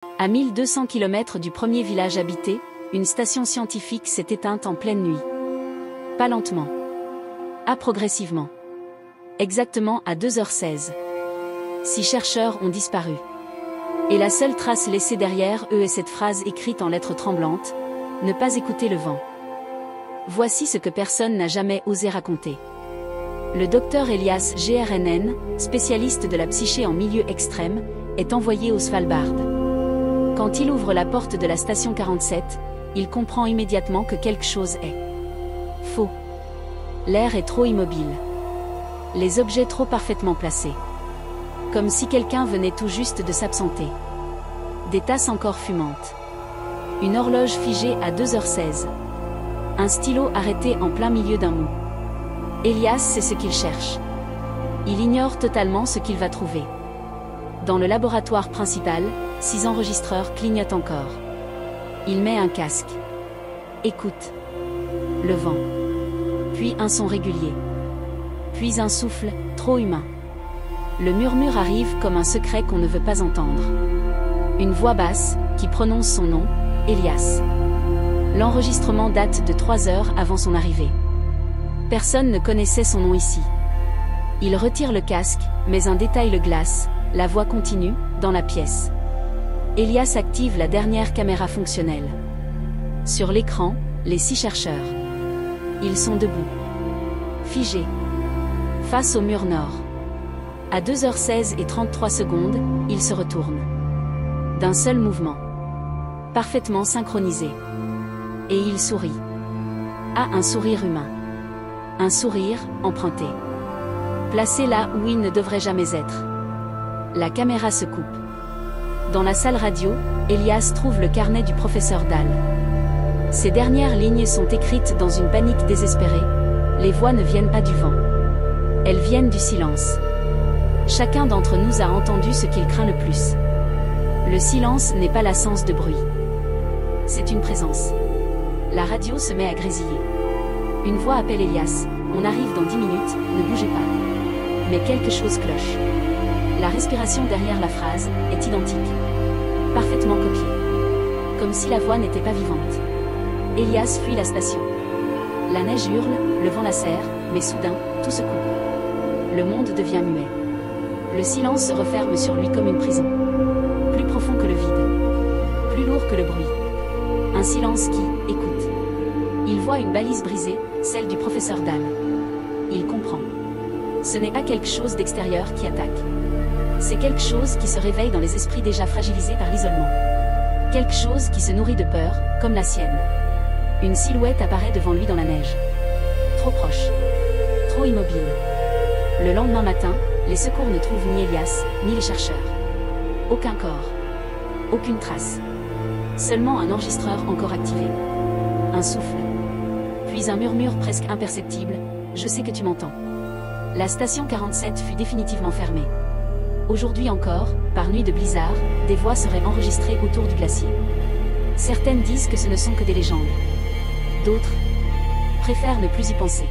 À 1200 km du premier village habité, une station scientifique s'est éteinte en pleine nuit. Pas lentement. Progressivement. Exactement à 2h16. 6 chercheurs ont disparu. Et la seule trace laissée derrière eux est cette phrase écrite en lettres tremblantes, « Ne pas écouter le vent ». Voici ce que personne n'a jamais osé raconter. Le docteur Elias GRNN, spécialiste de la psyché en milieu extrême, est envoyé au Svalbard. Quand il ouvre la porte de la station 47, il comprend immédiatement que quelque chose est faux. L'air est trop immobile. Les objets trop parfaitement placés. Comme si quelqu'un venait tout juste de s'absenter. Des tasses encore fumantes. Une horloge figée à 2h16. Un stylo arrêté en plein milieu d'un mot. Elias sait ce qu'il cherche. Il ignore totalement ce qu'il va trouver. Dans le laboratoire principal, 6 enregistreurs clignotent encore. Il met un casque. Écoute. Le vent. Puis un son régulier. Puis un souffle, trop humain. Le murmure arrive comme un secret qu'on ne veut pas entendre. Une voix basse, qui prononce son nom, Elias. L'enregistrement date de 3 heures avant son arrivée. Personne ne connaissait son nom ici. Il retire le casque, mais un détail le glace, la voix continue, dans la pièce. Elias active la dernière caméra fonctionnelle. Sur l'écran, les 6 chercheurs. Ils sont debout. Figés. Face au mur nord. À 2h16 et 33 secondes, ils se retournent. D'un seul mouvement. Parfaitement synchronisé. Et il sourit. Un sourire humain. Un sourire, emprunté. Placé là où il ne devrait jamais être. La caméra se coupe. Dans la salle radio, Elias trouve le carnet du professeur Dahl. Ces dernières lignes sont écrites dans une panique désespérée. Les voix ne viennent pas du vent. Elles viennent du silence. Chacun d'entre nous a entendu ce qu'il craint le plus. Le silence n'est pas l'absence de bruit. C'est une présence. La radio se met à grésiller. Une voix appelle Elias. On arrive dans 10 minutes, ne bougez pas. Mais quelque chose cloche. La respiration derrière la phrase est identique. Parfaitement copiée. Comme si la voix n'était pas vivante. Elias fuit la station. La neige hurle, le vent la serre, mais soudain, tout se coupe. Le monde devient muet. Le silence se referme sur lui comme une prison. Plus profond que le vide. Plus lourd que le bruit. Un silence qui, écoute. Il voit une balise brisée, celle du professeur Dahl. Il comprend. Ce n'est pas quelque chose d'extérieur qui attaque. C'est quelque chose qui se réveille dans les esprits déjà fragilisés par l'isolement. Quelque chose qui se nourrit de peur, comme la sienne. Une silhouette apparaît devant lui dans la neige. Trop proche. Trop immobile. Le lendemain matin, les secours ne trouvent ni Elias, ni les chercheurs. Aucun corps. Aucune trace. Seulement un enregistreur encore activé. Un souffle. Puis un murmure presque imperceptible, « Je sais que tu m'entends ». La station 47 fut définitivement fermée. Aujourd'hui encore, par nuit de blizzard, des voix seraient enregistrées autour du glacier. Certaines disent que ce ne sont que des légendes. D'autres préfèrent ne plus y penser.